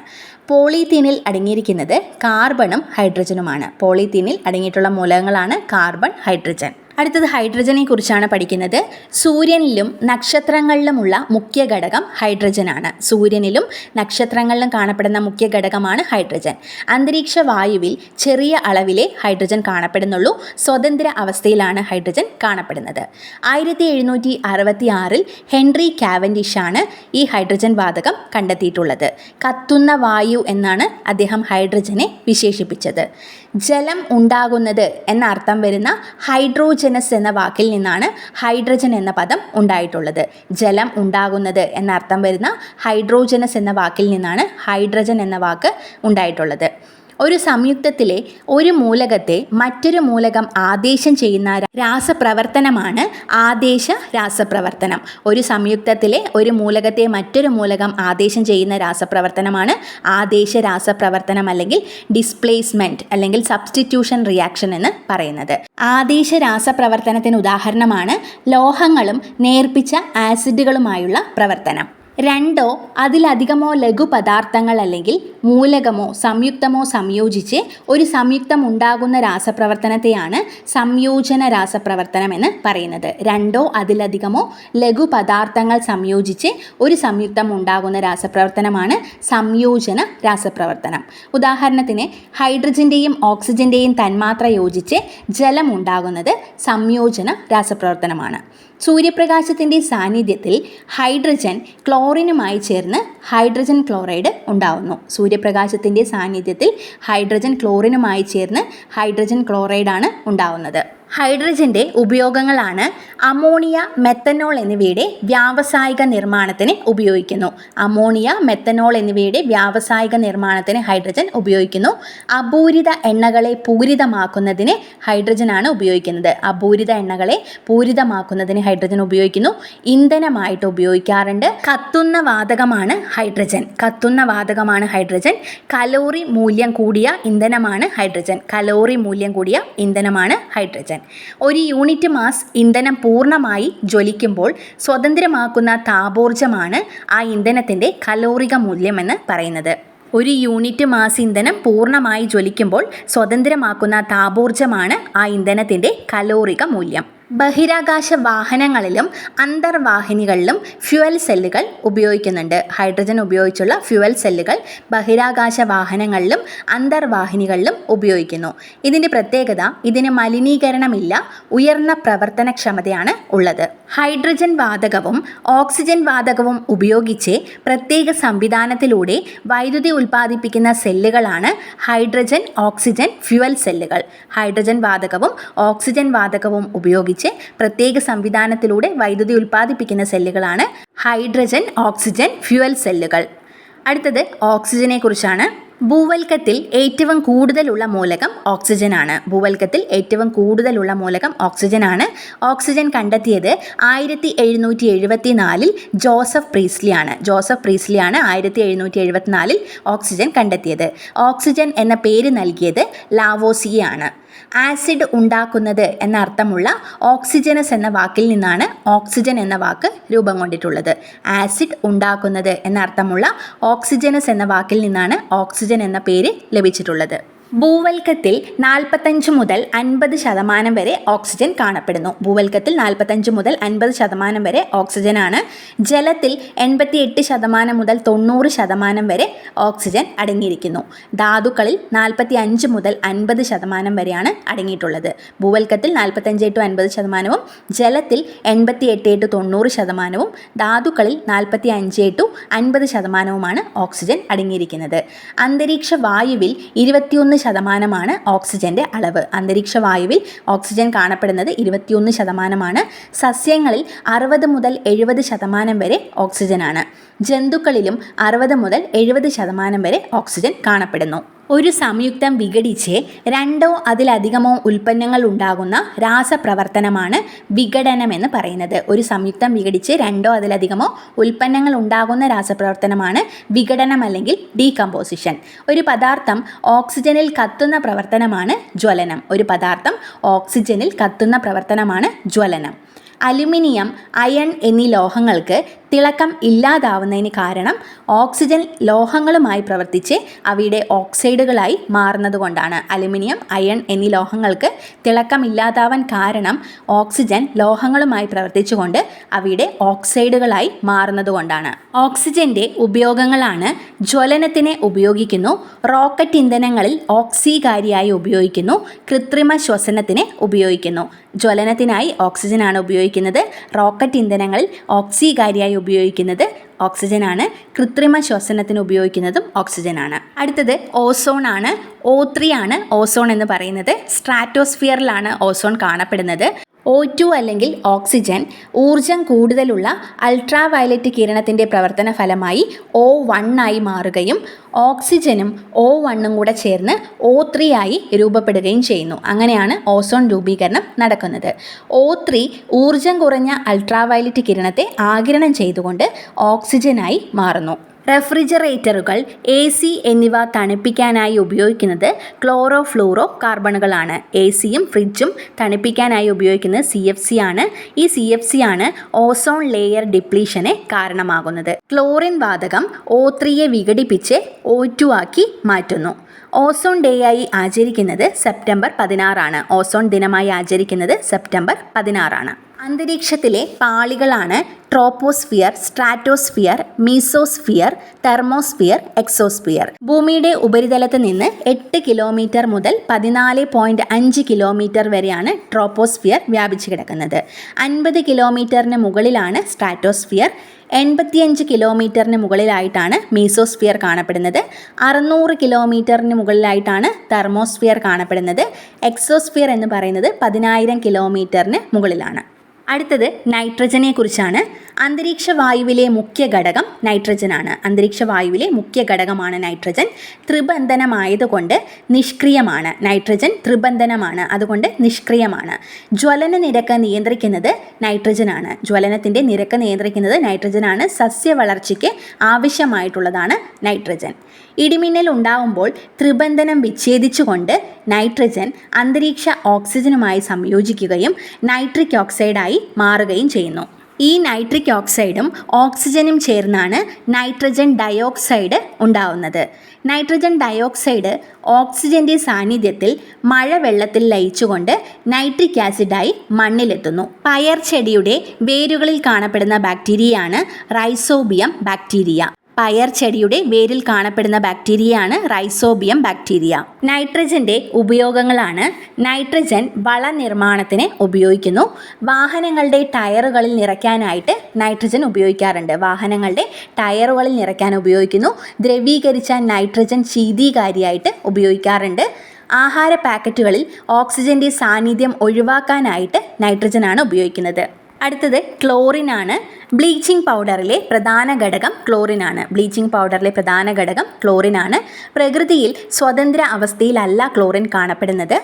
പോളിത്തീനിൽ അടങ്ങിയിരിക്കുന്നത് കാർബണും ഹൈഡ്രജനുമാണ്. പോളിത്തീനിൽ അടങ്ങിയിട്ടുള്ള മൂലകങ്ങളാണ് കാർബൺ, ഹൈഡ്രജൻ. അടുത്തത് ഹൈഡ്രജനെ കുറിച്ചാണ് പഠിക്കുന്നത്. സൂര്യനിലും നക്ഷത്രങ്ങളിലുമുള്ള മുഖ്യ ഘടകം ഹൈഡ്രജനാണ്. സൂര്യനിലും നക്ഷത്രങ്ങളിലും കാണപ്പെടുന്ന മുഖ്യ ഘടകമാണ് ഹൈഡ്രജൻ. അന്തരീക്ഷ വായുവിൽ ചെറിയ അളവിലെ ഹൈഡ്രജൻ കാണപ്പെടുന്നുള്ളൂ. സ്വതന്ത്ര അവസ്ഥയിലാണ് ഹൈഡ്രജൻ കാണപ്പെടുന്നത്. 1766 ഹെൻറി കാവൻഡിഷാണ് ഈ ഹൈഡ്രജൻ വാതകം കണ്ടെത്തിയിട്ടുള്ളത്. കത്തുന്ന വായു എന്നാണ് അദ്ദേഹം ഹൈഡ്രജനെ വിശേഷിപ്പിച്ചത്. ജലം ഉണ്ടാകുന്നത് എന്ന അർത്ഥം വരുന്ന ഹൈഡ്രോജനസ് എന്ന വാക്കിൽ നിന്നാണ് ഹൈഡ്രജൻ എന്ന പദം ഉണ്ടായിട്ടുള്ളത്. ജലം ഉണ്ടാകുന്നത് എന്ന അർത്ഥം വരുന്ന ഹൈഡ്രോജനസ് എന്ന വാക്കിൽ നിന്നാണ് ഹൈഡ്രജൻ എന്ന വാക്ക് ഉണ്ടായിട്ടുള്ളത്. ഒരു സംയുക്തത്തിലെ ഒരു മൂലകത്തെ മറ്റൊരു മൂലകം ആദേശം ചെയ്യുന്ന രാസപ്രവർത്തനമാണ് ആദേശ രാസപ്രവർത്തനം. ഒരു സംയുക്തത്തിലെ ഒരു മൂലകത്തെ മറ്റൊരു മൂലകം ആദേശം ചെയ്യുന്ന രാസപ്രവർത്തനമാണ് ആദേശ രാസപ്രവർത്തനം അല്ലെങ്കിൽ ഡിസ്പ്ലേസ്മെൻറ്റ് അല്ലെങ്കിൽ സബ്സ്റ്റിറ്റ്യൂഷൻ റിയാക്ഷൻ എന്ന് പറയുന്നത്. ആദേശ രാസപ്രവർത്തനത്തിന് ഉദാഹരണമാണ് ലോഹങ്ങളും നേർപ്പിച്ച ആസിഡുകളുമായുള്ള പ്രവർത്തനം. രണ്ടോ അതിലധികമോ ലഘുപദാർത്ഥങ്ങൾ അല്ലെങ്കിൽ മൂലകമോ സംയുക്തമോ സംയോജിച്ച് ഒരു സംയുക്തം ഉണ്ടാകുന്ന രാസപ്രവർത്തനത്തെയാണ് സംയോജന രാസപ്രവർത്തനം എന്ന് പറയുന്നത്. രണ്ടോ അതിലധികമോ ലഘുപദാർത്ഥങ്ങൾ സംയോജിച്ച് ഒരു സംയുക്തം ഉണ്ടാകുന്ന രാസപ്രവർത്തനമാണ് സംയോജന രാസപ്രവർത്തനം. ഉദാഹരണത്തിന് ഹൈഡ്രജൻ്റെയും ഓക്സിജൻ്റെയും തന്മാത്ര യോജിച്ച് ജലം ഉണ്ടാകുന്നത് സംയോജന രാസപ്രവർത്തനമാണ്. സൂര്യപ്രകാശത്തിൻ്റെ സാന്നിധ്യത്തിൽ ഹൈഡ്രജൻ ക്ലോറിനുമായി ചേർന്ന് ഹൈഡ്രജൻ ക്ലോറൈഡ് ഉണ്ടാവുന്നു. സൂര്യപ്രകാശത്തിൻ്റെ സാന്നിധ്യത്തിൽ ഹൈഡ്രജൻ ക്ലോറിനുമായി ചേർന്ന് ഹൈഡ്രജൻ ക്ലോറൈഡാണ് ഉണ്ടാവുന്നത്. ഹൈഡ്രജൻ്റെ ഉപയോഗങ്ങളാണ് അമോണിയ, മെത്തനോൾ എന്നിവയുടെ വ്യാവസായിക നിർമ്മാണത്തിന് ഉപയോഗിക്കുന്നു. അമോണിയ, മെത്തനോൾ എന്നിവയുടെ വ്യാവസായിക നിർമ്മാണത്തിന് ഹൈഡ്രജൻ ഉപയോഗിക്കുന്നു. അപൂരിത എണ്ണകളെ പൂരിതമാക്കുന്നതിന് ഹൈഡ്രജനാണ് ഉപയോഗിക്കുന്നത്. അപൂരിത എണ്ണകളെ പൂരിതമാക്കുന്നതിന് ഹൈഡ്രജൻ ഉപയോഗിക്കുന്നു. ഇന്ധനമായിട്ട് ഉപയോഗിക്കാറുണ്ട്. കത്തുന്ന വാതകമാണ് ഹൈഡ്രജൻ. കത്തുന്ന വാതകമാണ് ഹൈഡ്രജൻ. കലോറി മൂല്യം കൂടിയ ഇന്ധനമാണ് ഹൈഡ്രജൻ. കലോറി മൂല്യം കൂടിയ ഇന്ധനമാണ് ഹൈഡ്രജൻ. ഒരു യൂണിറ്റ് മാസ് ഇന്ധനം പൂർണ്ണമായി ജ്വലിക്കുമ്പോൾ സ്വതന്ത്രമാക്കുന്ന താപോർജ്ജമാണ് ആ ഇന്ധനത്തിൻ്റെ കലോറിക മൂല്യം എന്ന് പറയുന്നത്. ഒരു യൂണിറ്റ് മാസ് ഇന്ധനം പൂർണ്ണമായി ജ്വലിക്കുമ്പോൾ സ്വതന്ത്രമാക്കുന്ന താപോർജ്ജമാണ് ആ ഇന്ധനത്തിൻ്റെ കലോറിക മൂല്യം. ബഹിരാകാശ വാഹനങ്ങളിലും അന്തർവാഹിനികളിലും ഫ്യുവൽ സെല്ലുകൾ ഉപയോഗിക്കുന്നുണ്ട്. ഹൈഡ്രജൻ ഉപയോഗിച്ചുള്ള ഫ്യുവൽ സെല്ലുകൾ ബഹിരാകാശ വാഹനങ്ങളിലും അന്തർവാഹിനികളിലും ഉപയോഗിക്കുന്നു. ഇതിൻ്റെ പ്രത്യേകത ഇതിന് മലിനീകരണമില്ല, ഉയർന്ന പ്രവർത്തനക്ഷമതയാണ് ഉള്ളത്. ഹൈഡ്രജൻ വാതകവും ഓക്സിജൻ വാതകവും ഉപയോഗിച്ച് പ്രത്യേക സംവിധാനത്തിലൂടെ വൈദ്യുതി ഉൽപ്പാദിപ്പിക്കുന്ന സെല്ലുകളാണ് ഹൈഡ്രജൻ ഓക്സിജൻ ഫ്യുവൽ സെല്ലുകൾ. ഹൈഡ്രജൻ വാതകവും ഓക്സിജൻ വാതകവും ഉപയോഗിച്ച് പ്രത്യേക സംവിധാനത്തിലൂടെ വൈദ്യുതി ഉൽപ്പാദിപ്പിക്കുന്ന സെല്ലുകളാണ് ഹൈഡ്രജൻ ഓക്സിജൻ ഫ്യുവൽ സെല്ലുകൾ. അടുത്തത് ഓക്സിജനെ കുറിച്ചാണ്. ഭൂവൽക്കത്തിൽ ഏറ്റവും കൂടുതലുള്ള മൂലകം ഓക്സിജനാണ്. ഭൂവൽക്കത്തിൽ ഏറ്റവും കൂടുതലുള്ള മൂലകം ഓക്സിജനാണ്. ഓക്സിജൻ കണ്ടെത്തിയത് 1774 ജോസഫ് പ്രീസ്ലിയാണ്. ജോസഫ് പ്രീസ്ലിയാണ് 1774 ഓക്സിജൻ കണ്ടെത്തിയത്. ഓക്സിജൻ എന്ന പേര് നൽകിയത് ലാവോസിയെ ആണ്. ആസിഡ് ഉണ്ടാക്കുന്നത് എന്ന അർത്ഥമുള്ള ഓക്സിജനസ് എന്ന വാക്കിൽ നിന്നാണ് ഓക്സിജൻ എന്ന വാക്ക് രൂപം കൊണ്ടിട്ടുള്ളത്. ആസിഡ് ഉണ്ടാക്കുന്നത് എന്ന അർത്ഥമുള്ള ഓക്സിജനസ് എന്ന വാക്കിൽ നിന്നാണ് ഓക്സിജൻ എന്ന പേര് ലഭിച്ചിട്ടുള്ളത്. ഭൂവൽക്കത്തിൽ 45 മുതൽ 50% വരെ ഓക്സിജൻ കാണപ്പെടുന്നു. ഭൂവൽക്കത്തിൽ 45 മുതൽ 50% വരെ ഓക്സിജനാണ്. ജലത്തിൽ 88% മുതൽ 90% വരെ ഓക്സിജൻ അടങ്ങിയിരിക്കുന്നു. ധാതുക്കളിൽ 45 മുതൽ 50% വരെയാണ് അടങ്ങിയിട്ടുള്ളത്. ഭൂവൽക്കത്തിൽ 45 to 50%, ജലത്തിൽ 88 to 90%, ധാതുക്കളിൽ 45 to 50% ഓക്സിജൻ അടങ്ങിയിരിക്കുന്നത്. അന്തരീക്ഷ വായുവിൽ 21% ഓക്സിജന്റെ അളവ്. അന്തരീക്ഷ വായുവിൽ ഓക്സിജൻ കാണപ്പെടുന്നത് 21%. സസ്യങ്ങളിൽ 60 മുതൽ 70% വരെ ഓക്സിജനാണ്. ജന്തുക്കളിലും 60 മുതൽ 70% വരെ ഓക്സിജൻ കാണപ്പെടുന്നു. ഒരു സംയുക്തം വിഘടിച്ച് രണ്ടോ അതിലധികമോ ഉൽപ്പന്നങ്ങൾ ഉണ്ടാകുന്ന രാസപ്രവർത്തനമാണ് വിഘടനം എന്ന് പറയുന്നത്. ഒരു സംയുക്തം വിഘടിച്ച് രണ്ടോ അതിലധികമോ ഉൽപ്പന്നങ്ങൾ ഉണ്ടാകുന്ന രാസപ്രവർത്തനമാണ് വിഘടനം അല്ലെങ്കിൽ ഡീകമ്പോസിഷൻ. ഒരു പദാർത്ഥം ഓക്സിജനിൽ കത്തുന്ന പ്രവർത്തനമാണ് ജ്വലനം. ഒരു പദാർത്ഥം ഓക്സിജനിൽ കത്തുന്ന പ്രവർത്തനമാണ് ജ്വലനം. അലുമിനിയം, അയൺ എന്നീ ലോഹങ്ങൾക്ക് തിളക്കം ഇല്ലാതാവുന്നതിന് കാരണം ഓക്സിജൻ ലോഹങ്ങളുമായി പ്രവർത്തിച്ച് അവയുടെ ഓക്സൈഡുകളായി മാറുന്നതുകൊണ്ടാണ്. അലുമിനിയം, അയൺ എന്നീ ലോഹങ്ങൾക്ക് തിളക്കം ഇല്ലാതാവാൻ കാരണം ഓക്സിജൻ ലോഹങ്ങളുമായി പ്രവർത്തിച്ചുകൊണ്ട് അവയുടെ ഓക്സൈഡുകളായി മാറുന്നതുകൊണ്ടാണ്. ഓക്സിജന്റെ ഉപയോഗങ്ങളാണ്: ജ്വലനത്തിന് ഉപയോഗിക്കുന്നു, റോക്കറ്റ് ഇന്ധനങ്ങളിൽ ഓക്സീകാരിയായി ഉപയോഗിക്കുന്നു, കൃത്രിമ ശ്വസനത്തിന് ഉപയോഗിക്കുന്നു. ജ്വലനത്തിനായി ഓക്സിജനാണ് ഉപയോഗിക്കുന്നത്. റോക്കറ്റ് ഇന്ധനങ്ങളിൽ ഓക്സീകാരിയായി ഉപയോഗിക്കുന്നത് ഓക്സിജനാണ്. കൃത്രിമ ശ്വസനത്തിന് ഉപയോഗിക്കുന്നതും ഓക്സിജനാണ്. അടുത്തത് ഓസോൺ ആണ്. O3 ആണ് ഓസോൺ എന്ന് പറയുന്നത്. സ്ട്രാറ്റോസ്ഫിയറിലാണ് ഓസോൺ കാണപ്പെടുന്നത്. O2 അല്ലെങ്കിൽ ഓക്സിജൻ ഊർജം കൂടുതലുള്ള അൾട്രാ വയലറ്റ് കിരണത്തിൻ്റെ പ്രവർത്തന ഫലമായി O1 ആയി മാറുകയും ഓക്സിജനും O1 കൂടെ ചേർന്ന് O3 ആയി രൂപപ്പെടുകയും ചെയ്യുന്നു. അങ്ങനെയാണ് ഓസോൺ രൂപീകരണം നടക്കുന്നത്. O3 ഊർജം കുറഞ്ഞ അൾട്രാ വയലറ്റ് കിരണത്തെ ആഗിരണം ചെയ്തുകൊണ്ട് ഓക്സിജനായി മാറുന്നു. റെഫ്രിജറേറ്ററുകൾ, AC എന്നിവ തണുപ്പിക്കാനായി ഉപയോഗിക്കുന്നത് ക്ലോറോ ഫ്ലൂറോ കാർബണുകളാണ്. ACയും ഫ്രിഡ്ജും തണുപ്പിക്കാനായി ഉപയോഗിക്കുന്നത് CFC ആണ്. ഈ CFC ആണ് ഓസോൺ ലെയർ ഡിപ്ലീഷന് കാരണമാകുന്നത്. ക്ലോറിൻ വാതകം O3യെ വിഘടിപ്പിച്ച് O2 ആക്കി മാറ്റുന്നു. ഓസോൺ ഡേ ആയി ആചരിക്കുന്നത് സെപ്റ്റംബർ 16 ആണ്. ഓസോൺ ദിനമായി ആചരിക്കുന്നത് സെപ്റ്റംബർ 16 ആണ്. അന്തരീക്ഷത്തിലെ പാളികളാണ് troposphere, stratosphere, mesosphere, thermosphere, exosphere. ഭൂമിയുടെ ഉപരിതലത്തിൽ നിന്ന് 8 കിലോമീറ്റർ മുതൽ 14.5 കിലോമീറ്റർ വരെയാണ് ട്രോപ്പോസ്ഫിയർ വ്യാപിച്ചു കിടക്കുന്നത്. 50 കിലോമീറ്ററിന് മുകളിലാണ് സ്ട്രാറ്റോസ്ഫിയർ. 85 കിലോമീറ്ററിന് മുകളിലായിട്ടാണ് മീസോസ്ഫിയർ കാണപ്പെടുന്നത്. 600 കിലോമീറ്ററിന് മുകളിലായിട്ടാണ് തെർമോസ്ഫിയർ കാണപ്പെടുന്നത്. എക്സോസ്ഫിയർ എന്ന് പറയുന്നത് 10,000 കിലോമീറ്ററിന് മുകളിലാണ്. അടുത്തത് നൈട്രജനെ കുറിച്ചാണ്. അന്തരീക്ഷ വായുവിലെ മുഖ്യ ഘടകം നൈട്രജനാണ്. അന്തരീക്ഷ വായുവിലെ മുഖ്യ ഘടകമാണ് നൈട്രജൻ. ത്രിബന്ധനമായതുകൊണ്ട് നിഷ്ക്രിയമാണ്. നൈട്രജൻ ത്രിബന്ധനമാണ്, അതുകൊണ്ട് നിഷ്ക്രിയമാണ്. ജ്വലന നിരക്ക് നിയന്ത്രിക്കുന്നത് നൈട്രജനാണ്. ജ്വലനത്തിൻ്റെ നിരക്ക് നിയന്ത്രിക്കുന്നത് നൈട്രജനാണ്. സസ്യവളർച്ചയ്ക്ക് ആവശ്യമായിട്ടുള്ളതാണ് നൈട്രജൻ. ഇടിമിന്നൽ ഉണ്ടാവുമ്പോൾ ത്രിബന്ധനം വിച്ഛേദിച്ചുകൊണ്ട് നൈട്രജൻ അന്തരീക്ഷ ഓക്സിജനുമായി സംയോജിക്കുകയും നൈട്രിക് ഓക്സൈഡായി മാറുകയും ചെയ്യുന്നു. ഈ നൈട്രിക് ഓക്സൈഡും ഓക്സിജനും ചേർന്നാണ് നൈട്രജൻ ഡയോക്സൈഡ് ഉണ്ടാവുന്നത്. നൈട്രജൻ ഡയോക്സൈഡ് ഓക്സിജൻ്റെ സാന്നിധ്യത്തിൽ മഴവെള്ളത്തിൽ ലയിച്ചുകൊണ്ട് നൈട്രിക് ആസിഡായി മണ്ണിലെത്തുന്നു. പയർ ചെടിയുടെ വേരുകളിൽ കാണപ്പെടുന്ന ബാക്ടീരിയയാണ് റൈസോബിയം ബാക്ടീരിയ. പയർ ചെടിയുടെ വേരിൽ കാണപ്പെടുന്ന ബാക്ടീരിയയാണ് റൈസോബിയം ബാക്ടീരിയ. നൈട്രജൻ്റെ ഉപയോഗങ്ങളാണ്: നൈട്രജൻ വളനിർമ്മാണത്തിന് ഉപയോഗിക്കുന്നു. വാഹനങ്ങളുടെ ടയറുകളിൽ നിറയ്ക്കാനായിട്ട് നൈട്രജൻ ഉപയോഗിക്കാറുണ്ട്. വാഹനങ്ങളുടെ ടയറുകളിൽ നിറയ്ക്കാൻ ഉപയോഗിക്കുന്നു. ദ്രവീകരിച്ച നൈട്രജൻ ശീതീകാരിയായിട്ട് ഉപയോഗിക്കാറുണ്ട്. ആഹാര പാക്കറ്റുകളിൽ ഓക്സിജൻ്റെ സാന്നിധ്യം ഒഴിവാക്കാനായിട്ട് നൈട്രജനാണ് ഉപയോഗിക്കുന്നത്. അടുത്തത് ക്ലോറിനാണ്. ബ്ലീച്ചിങ് പൗഡറിലെ പ്രധാന ഘടകം ക്ലോറിനാണ്. ബ്ലീച്ചിങ് പൗഡറിലെ പ്രധാന ഘടകം ക്ലോറിനാണ്. പ്രകൃതിയിൽ സ്വതന്ത്ര അവസ്ഥയിലല്ല ക്ലോറിൻ കാണപ്പെടുന്നത്.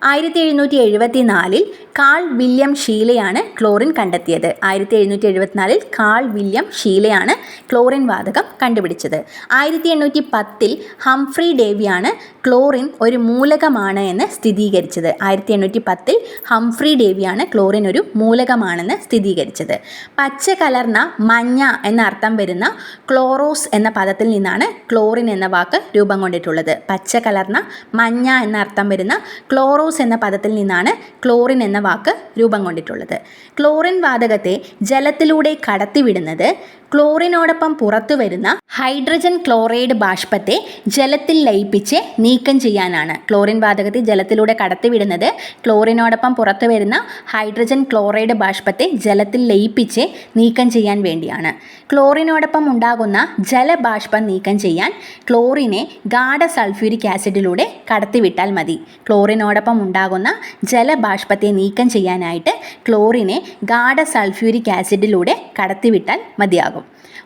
1774 കാൾ വില്യം ഷീലയാണ് ക്ലോറിൻ കണ്ടെത്തിയത്. 1774 കാൾ വില്യം ഷീലയാണ് ക്ലോറിൻ വാതകം കണ്ടുപിടിച്ചത്. 1810 ഹംഫ്രി ഡേവിയാണ് ക്ലോറിൻ ഒരു മൂലകമാണ് എന്ന് സ്ഥിരീകരിച്ചത്. 1810 ഹംഫ്രി ഡേവിയാണ് ക്ലോറിൻ ഒരു മൂലകമാണെന്ന് സ്ഥിരീകരിച്ചത്. പച്ച കലർന്ന കലർന്ന മഞ്ഞ എന്ന അർത്ഥം വരുന്ന ക്ലോറോസ് എന്ന പദത്തിൽ നിന്നാണ് ക്ലോറിൻ എന്ന വാക്ക് രൂപം കൊണ്ടിട്ടുള്ളത്. പച്ച കലർന്ന മഞ്ഞ എന്ന അർത്ഥം വരുന്ന ക്ലോറോസ് എന്ന പദത്തിൽ നിന്നാണ് ക്ലോറിൻ എന്ന വാക്ക് രൂപം കൊണ്ടിട്ടുള്ളത്. ക്ലോറിൻ വാതകത്തെ ജലത്തിലൂടെ കടത്തിവിടുന്നത് ക്ലോറിനോടൊപ്പം പുറത്തു വരുന്ന ഹൈഡ്രജൻ ക്ലോറൈഡ് ബാഷ്പത്തെ ജലത്തിൽ ലയിപ്പിച്ച് നീക്കം ചെയ്യാനാണ്. ക്ലോറിൻ വാതകത്തെ ജലത്തിലൂടെ കടത്തിവിടുന്നത് ക്ലോറിനോടൊപ്പം പുറത്തു വരുന്ന ഹൈഡ്രജൻ ക്ലോറൈഡ് ബാഷ്പത്തെ ജലത്തിൽ ലയിപ്പിച്ച് നീക്കം ചെയ്യാൻ വേണ്ടിയാണ്. ക്ലോറിനോടൊപ്പം ഉണ്ടാകുന്ന ജലബാഷ്പം നീക്കം ചെയ്യാൻ ക്ലോറിനെ ഗാഢ സൾഫ്യൂരിക് ആസിഡിലൂടെ കടത്തിവിട്ടാൽ മതി. ക്ലോറിനോടൊപ്പം ഉണ്ടാകുന്ന ജലബാഷ്പത്തെ നീക്കം ചെയ്യാനായിട്ട് ക്ലോറിനെ ഗാഢ സൾഫ്യൂരിക് ആസിഡിലൂടെ കടത്തിവിട്ടാൽ മതിയാകും.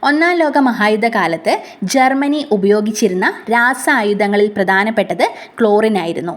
ഒന്നാം ലോക മഹായുദ്ധകാലത്ത് ജർമ്മനി ഉപയോഗിച്ചിരുന്ന രാസായുധങ്ങളിൽ പ്രധാനപ്പെട്ടത് ക്ലോറിൻ ആയിരുന്നു.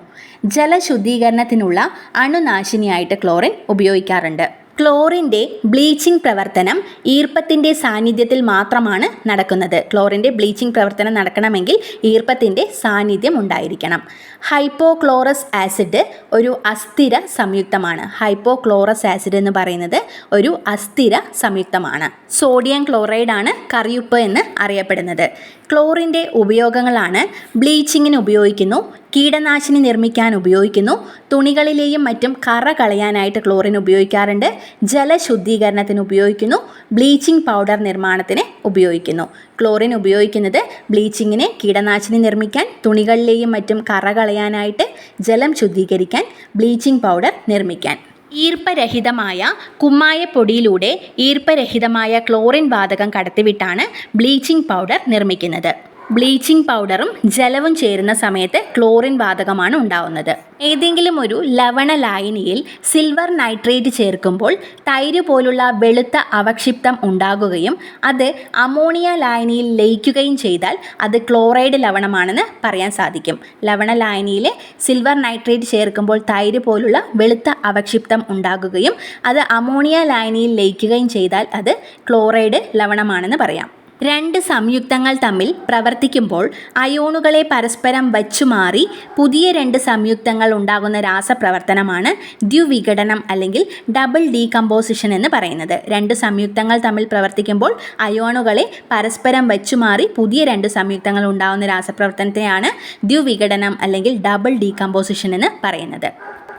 ജലശുദ്ധീകരണത്തിനുള്ള അണുനാശിനിയായിട്ട് ക്ലോറിൻ ഉപയോഗിക്കാറുണ്ട്. ക്ലോറിൻ്റെ ബ്ലീച്ചിങ് പ്രവർത്തനം ഈർപ്പത്തിൻ്റെ സാന്നിധ്യത്തിൽ മാത്രമാണ് നടക്കുന്നത്. ക്ലോറിൻ്റെ ബ്ലീച്ചിങ് പ്രവർത്തനം നടക്കണമെങ്കിൽ ഈർപ്പത്തിൻ്റെ സാന്നിധ്യം ഉണ്ടായിരിക്കണം. ഹൈപ്പോക്ലോറസ് ആസിഡ് ഒരു അസ്ഥിര സംയുക്തമാണ്. ഹൈപ്പോക്ലോറസ് ആസിഡ് എന്ന് പറയുന്നത് ഒരു അസ്ഥിര സംയുക്തമാണ്. സോഡിയം ക്ലോറൈഡാണ് കറിയുപ്പ് എന്ന് അറിയപ്പെടുന്നത്. ക്ലോറിൻ്റെ ഉപയോഗങ്ങളാണ്: ബ്ലീച്ചിങ്ങിന് ഉപയോഗിക്കുന്നു, കീടനാശിനി നിർമ്മിക്കാൻ ഉപയോഗിക്കുന്നു, തുണികളിലെയും മറ്റും കറ കളയാനായിട്ട് ക്ലോറിൻ ഉപയോഗിക്കാറുണ്ട്, ജലശുദ്ധീകരണത്തിന് ഉപയോഗിക്കുന്നു, ബ്ലീച്ചിങ് പൗഡർ നിർമ്മാണത്തിന് ഉപയോഗിക്കുന്നു. ക്ലോറിൻ ഉപയോഗിക്കുന്നത് ബ്ലീച്ചിങ്ങിന്, കീടനാശിനി നിർമ്മിക്കാൻ, തുണികളിലെയും മറ്റും കറ കളയാനായിട്ട്, ജലം ശുദ്ധീകരിക്കാൻ, ബ്ലീച്ചിങ് പൗഡർ നിർമ്മിക്കാൻ. ഈർപ്പരഹിതമായ കുമ്മായപ്പൊടിയിലൂടെ ഈർപ്പരഹിതമായ ക്ലോറിൻ വാതകം കടത്തിവിട്ടാണ് ബ്ലീച്ചിങ് പൗഡർ നിർമ്മിക്കുന്നത്. ബ്ലീച്ചിങ് പൗഡറും ജലവും ചേരുന്ന സമയത്ത് ക്ലോറിൻ വാതകമാണ് ഉണ്ടാവുന്നത്. ഏതെങ്കിലും ഒരു ലവണ ലായനിയിൽ സിൽവർ നൈട്രേറ്റ് ചേർക്കുമ്പോൾ തൈര് പോലുള്ള വെളുത്ത അവക്ഷിപ്തം ഉണ്ടാകുകയും അത് അമോണിയ ലായനിയിൽ ലയിക്കുകയും ചെയ്താൽ അത് ക്ലോറൈഡ് ലവണമാണെന്ന് പറയാൻ സാധിക്കും. ലവണ ലായനിയിൽ സിൽവർ നൈട്രേറ്റ് ചേർക്കുമ്പോൾ തൈര് പോലുള്ള വെളുത്ത അവക്ഷിപ്തം ഉണ്ടാകുകയും അത് അമോണിയ ലായനിയിൽ ലയിക്കുകയും ചെയ്താൽ അത് ക്ലോറൈഡ് ലവണമാണെന്ന് പറയാം. രണ്ട് സംയുക്തങ്ങൾ തമ്മിൽ പ്രവർത്തിക്കുമ്പോൾ അയോണുകളെ പരസ്പരം വച്ചുമാറി പുതിയ രണ്ട് സംയുക്തങ്ങൾ ഉണ്ടാകുന്ന രാസപ്രവർത്തനമാണ് ദ്വിവിഘടനം അല്ലെങ്കിൽ ഡബിൾ ഡീകമ്പോസിഷൻ എന്ന് പറയുന്നത്. രണ്ട് സംയുക്തങ്ങൾ തമ്മിൽ പ്രവർത്തിക്കുമ്പോൾ അയോണുകളെ പരസ്പരം വച്ചുമാറി പുതിയ രണ്ട് സംയുക്തങ്ങൾ ഉണ്ടാകുന്ന രാസപ്രവർത്തനത്തെയാണ് ദ്വിവിഘടനം അല്ലെങ്കിൽ ഡബിൾ ഡീകമ്പോസിഷൻ എന്ന് പറയുന്നത്.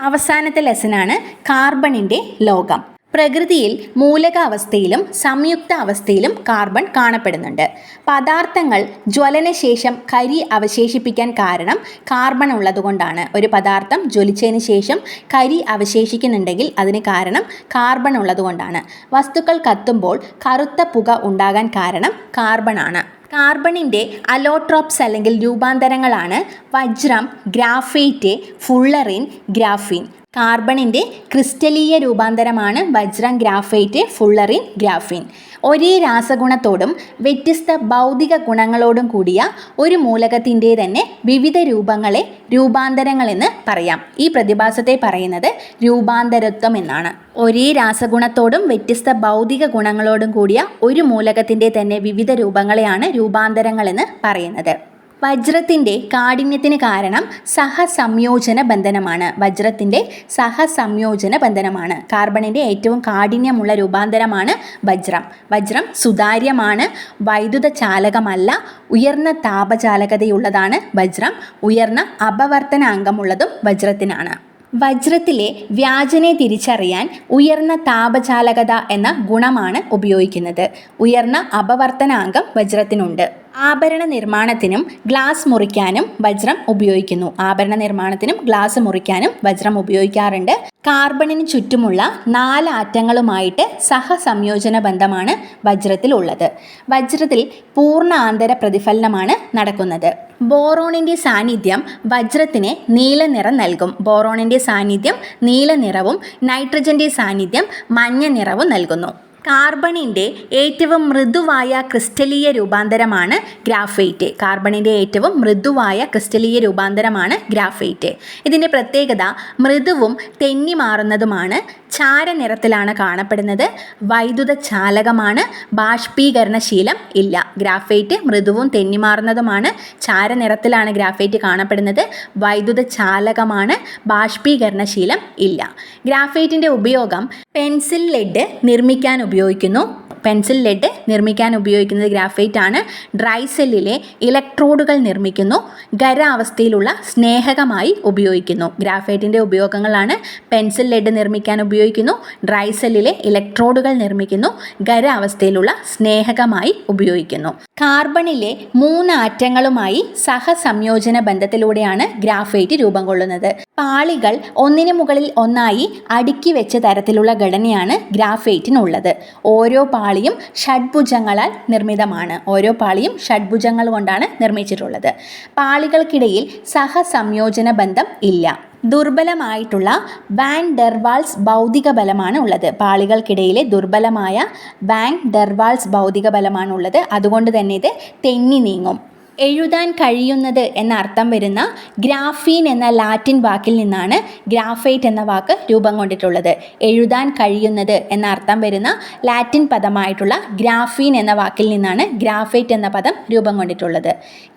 അവസാനത്തെ ലെസനാണ് കാർബണിൻ്റെ ലോകം. പ്രകൃതിയിൽ മൂലക അവസ്ഥയിലും സംയുക്ത അവസ്ഥയിലും കാർബൺ കാണപ്പെടുന്നുണ്ട്. പദാർത്ഥങ്ങൾ ജ്വലനശേഷം കരി അവശേഷിപ്പിക്കാൻ കാരണം കാർബൺ ഉള്ളതുകൊണ്ടാണ്. ഒരു പദാർത്ഥം ജ്വലിച്ചതിന് ശേഷം കരി അവശേഷിക്കുന്നുണ്ടെങ്കിൽ അതിന് കാരണം കാർബൺ ഉള്ളതുകൊണ്ടാണ്. വസ്തുക്കൾ കത്തുമ്പോൾ കറുത്ത പുക ഉണ്ടാകാൻ കാരണം കാർബൺ ആണ്. കാർബണിൻ്റെ അലോട്രോപ്സ് അല്ലെങ്കിൽ രൂപാന്തരങ്ങളാണ് വജ്രം, ഗ്രാഫൈറ്റ്, ഫുള്ളറിൻ, ഗ്രാഫീൻ. കാർബണിൻ്റെ ക്രിസ്റ്റലീയ രൂപാന്തരമാണ് വജ്രം, ഗ്രാഫൈറ്റ്, ഫുള്ളറിൻ, ഗ്രാഫീൻ. ഒരേ രാസഗുണത്തോടും വ്യത്യസ്ത ഭൗതിക ഗുണങ്ങളോടും കൂടിയ ഒരു മൂലകത്തിൻ്റെ തന്നെ വിവിധ രൂപങ്ങളെ രൂപാന്തരങ്ങളെന്ന് പറയാം. ഈ പ്രതിഭാസത്തെ പറയുന്നത് രൂപാന്തരത്വം എന്നാണ്. ഒരേ രാസഗുണത്തോടും വ്യത്യസ്ത ഭൗതിക ഗുണങ്ങളോടും കൂടിയ ഒരു മൂലകത്തിൻ്റെ തന്നെ വിവിധ രൂപങ്ങളെയാണ് രൂപാന്തരങ്ങളെന്ന് പറയുന്നത്. വജ്രത്തിൻ്റെ കാഠിന്യത്തിന് കാരണം സഹസംയോജന ബന്ധനമാണ്. വജ്രത്തിൻ്റെ സഹസംയോജന ബന്ധനമാണ്. കാർബണിൻ്റെ ഏറ്റവും കാഠിന്യമുള്ള രൂപാന്തരമാണ് വജ്രം. വജ്രം സുതാര്യമാണ്, വൈദ്യുത ചാലകമല്ല, ഉയർന്ന താപചാലകതയുള്ളതാണ് വജ്രം. ഉയർന്ന അപവർത്തനാങ്കമുള്ളതും വജ്രത്തിനാണ്. വജ്രത്തിലെ വ്യാജനെ തിരിച്ചറിയാൻ ഉയർന്ന താപചാലകത എന്ന ഗുണമാണ് ഉപയോഗിക്കുന്നത്. ഉയർന്ന അപവർത്തനാങ്കം വജ്രത്തിനുണ്ട്. ആഭരണ നിർമ്മാണത്തിനും ഗ്ലാസ് മുറിക്കാനും വജ്രം ഉപയോഗിക്കുന്നു. ആഭരണ നിർമ്മാണത്തിനും ഗ്ലാസ് മുറിക്കാനും വജ്രം ഉപയോഗിക്കാറുണ്ട്. കാർബണിന് ചുറ്റുമുള്ള 4 ആറ്റങ്ങളുമായിട്ട് സഹസംയോജന ബന്ധമാണ് വജ്രത്തിലുള്ളത്. വജ്രത്തിൽ പൂർണ്ണ ആന്തര പ്രതിഫലനമാണ് നടക്കുന്നത്. ബോറോണിൻ്റെ സാന്നിധ്യം വജ്രത്തിന് നീല നിറം നൽകും. ബോറോണിൻ്റെ സാന്നിധ്യം നീല നിറവും നൈട്രജൻ്റെ സാന്നിധ്യം മഞ്ഞ നിറവും നൽകുന്നു. കാർബണിൻ്റെ ഏറ്റവും മൃദുവായ ക്രിസ്റ്റലീയ രൂപാന്തരമാണ് ഗ്രാഫൈറ്റ്. കാർബണിൻ്റെ ഏറ്റവും മൃദുവായ ക്രിസ്റ്റലീയ രൂപാന്തരമാണ് ഗ്രാഫൈറ്റ്. ഇതിൻ്റെ പ്രത്യേകത മൃദുവും തെന്നി മാറുന്നതുമാണ്. ചാരനിറത്തിലാണ് കാണപ്പെടുന്നത്. വൈദ്യുത ചാലകമാണ്. ബാഷ്പീകരണശീലം ഇല്ല. ഗ്രാഫൈറ്റ് മൃദുവും തെന്നിമാറുന്നതുമാണ്. ചാരനിറത്തിലാണ് ഗ്രാഫൈറ്റ് കാണപ്പെടുന്നത്. വൈദ്യുത ചാലകമാണ്. ബാഷ്പീകരണശീലം ഇല്ല. ഗ്രാഫൈറ്റിൻ്റെ ഉപയോഗം പെൻസിൽ ലെഡ് നിർമ്മിക്കാൻ ഉപയോഗിക്കുന്നു. പെൻസിൽ ലെഡ് നിർമ്മിക്കാൻ ഉപയോഗിക്കുന്നത് ഗ്രാഫൈറ്റ് ആണ്. ഡ്രൈ സെല്ലിലെ ഇലക്ട്രോഡുകൾ നിർമ്മിക്കുന്നു. ഖരാവസ്ഥയിലുള്ള സ്നേഹകമായി ഉപയോഗിക്കുന്നു. ഗ്രാഫൈറ്റിൻ്റെ ഉപയോഗങ്ങളാണ്: പെൻസിൽ ലെഡ് നിർമ്മിക്കാൻ ഉപയോഗിക്കുന്നു, ഡ്രൈ സെല്ലിലെ ഇലക്ട്രോഡുകൾ നിർമ്മിക്കുന്നു, ഖരാവസ്ഥയിലുള്ള സ്നേഹകമായി ഉപയോഗിക്കുന്നു. കാർബണിലെ 3 ആറ്റങ്ങളുമായി സഹസംയോജന ബന്ധത്തിലൂടെയാണ് ഗ്രാഫൈറ്റ് രൂപം കൊള്ളുന്നത്. പാളികൾ ഒന്നിനു മുകളിൽ ഒന്നായി അടുക്കി വെച്ച തരത്തിലുള്ള ഘടനയാണ് ഗ്രാഫൈറ്റിനുള്ളത്. ഓരോ പാളിയും ഷഡ്ഭുജങ്ങളാൽ നിർമ്മിതമാണ്. ഓരോ പാളിയും ഷഡ്ഭുജങ്ങൾ കൊണ്ടാണ് നിർമ്മിച്ചിട്ടുള്ളത്. പാളികൾക്കിടയിൽ സഹസംയോജന ബന്ധം ഇല്ല. ദുർബലമായിട്ടുള്ള വാൻ ഡെർ വാൾസ് ഭൗതിക ബലമാണ് ഉള്ളത്. പാളികൾക്കിടയിലെ ദുർബലമായ വാൻ ഡെർ വാൾസ് ഭൗതിക ബലമാണ് ഉള്ളത്. അതുകൊണ്ട് തന്നെ ഇത് തെന്നി നീങ്ങും. എഴുതാൻ കഴിയുന്നത് എന്ന അർത്ഥം വരുന്ന ഗ്രാഫീൻ എന്ന ലാറ്റിൻ വാക്കിൽ നിന്നാണ് ഗ്രാഫൈറ്റ് എന്ന വാക്ക് രൂപം കൊണ്ടിട്ടുള്ളത്. എഴുതാൻ കഴിയുന്നത് എന്ന അർത്ഥം വരുന്ന ലാറ്റിൻ പദമായിട്ടുള്ള ഗ്രാഫീൻ എന്ന വാക്കിൽ നിന്നാണ് ഗ്രാഫൈറ്റ് എന്ന പദം രൂപം കൊണ്ടിട്ടുള്ളത്.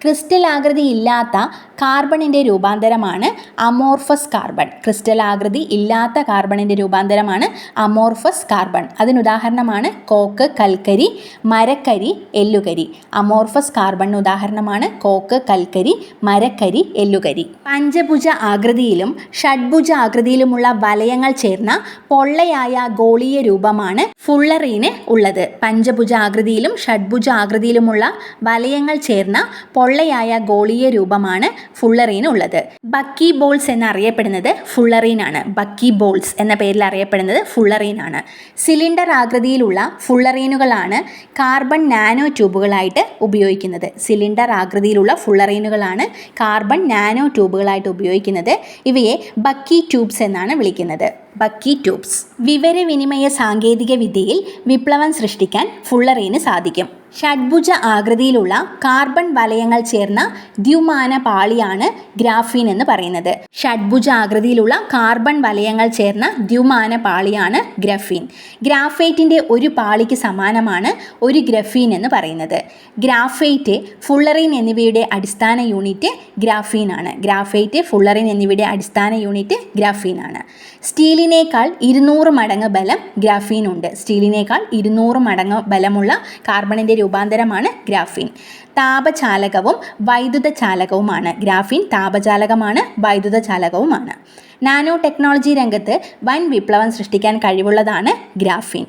ക്രിസ്റ്റൽ ആകൃതി ഇല്ലാത്ത കാർബണിൻ്റെ രൂപാന്തരമാണ് അമോർഫസ് കാർബൺ. ക്രിസ്റ്റൽ ആകൃതി ഇല്ലാത്ത കാർബണിൻ്റെ രൂപാന്തരമാണ് അമോർഫസ് കാർബൺ. അതിനുദാഹരണമാണ് കോക്ക്, കൽക്കരി, മരക്കരി, എല്ലുകരി. അമോർഫസ് കാർബണിന് ഉദാഹരണമാണ് കോക്ക്, കൽക്കരി, മരക്കരി, എല്ലുകരി. പഞ്ചഭുജ ആകൃതിയിലും ഷഡ്ഭുജ ആകൃതിയിലുമുള്ള വലയങ്ങൾ ചേർന്ന പൊള്ളയായ ഗോളീയ രൂപമാണ് ഫുള്ളറീന് ഉള്ളത്. പഞ്ചഭുജ ആകൃതിയിലും ഷഡ്ഭുജ ആകൃതിയിലുമുള്ള വലയങ്ങൾ ചേർന്ന പൊള്ളയായ ഗോളീയ രൂപമാണ് ഫുള്ളറീന് ഉള്ളത്. ബക്കി ബോൾസ് എന്നറിയപ്പെടുന്നത് ഫുള്ളറീനാണ്. ബക്കി ബോൾസ് എന്ന പേരിൽ അറിയപ്പെടുന്നത് ഫുള്ളറീനാണ്. സിലിണ്ടർ ആകൃതിയിലുള്ള ഫുള്ളറീനുകളാണ് കാർബൺ നാനോ ട്യൂബുകളായിട്ട് ഉപയോഗിക്കുന്നത്. സിലിണ്ടർ ആകൃതിയിലുള്ള ഫുള്ളറീനുകളാണ് കാർബൺ നാനോ ട്യൂബുകളായിട്ട് ഉപയോഗിക്കുന്നത്. ഇവയെ ബക്കി ട്യൂബ്സ് എന്നാണ് വിളിക്കുന്നത്. ബക്കി ട്യൂബ്സ്. വിവരവിനിമയ സാങ്കേതിക വിദ്യയിൽ വിപ്ലവം സൃഷ്ടിക്കാൻ ഫുള്ളറീന് സാധിക്കും. ഷഡ്ഭുജ ആകൃതിയിലുള്ള കാർബൺ വലയങ്ങൾ ചേർന്ന ദ്വിമാന പാളിയാണ് ഗ്രാഫീൻ എന്ന് പറയുന്നത്. ഷഡ്ഭുജ ആകൃതിയിലുള്ള കാർബൺ വലയങ്ങൾ ചേർന്ന ദ്വിമാന പാളിയാണ് ഗ്രഫീൻ. ഗ്രാഫൈറ്റിൻ്റെ ഒരു പാളിക്ക് സമാനമാണ് ഒരു ഗ്രഫീൻ എന്ന് പറയുന്നത്. ഗ്രാഫൈറ്റ്, ഫുള്ളറീൻ എന്നിവയുടെ അടിസ്ഥാന യൂണിറ്റ് ഗ്രാഫീനാണ്. ഗ്രാഫൈറ്റ്, ഫുള്ളറീൻ എന്നിവയുടെ അടിസ്ഥാന യൂണിറ്റ് ഗ്രാഫീനാണ്. സ്റ്റീലിനേക്കാൾ 200 മടങ്ങ് ബലം ഗ്രാഫീനുണ്ട്. സ്റ്റീലിനേക്കാൾ 200 മടങ്ങ് ബലമുള്ള കാർബണിൻ്റെ രൂപാന്തരമാണ് ഗ്രാഫീൻ. താപചാലകവും വൈദ്യുത ചാലകവുമാണ്. ഗ്രാഫീൻ താപചാലകമാണ്, വൈദ്യുത ചാലകവുമാണ്. നാനോ ടെക്നോളജി രംഗത്ത് വൻ വിപ്ലവം സൃഷ്ടിക്കാൻ കഴിവുള്ളതാണ് ഗ്രാഫീൻ.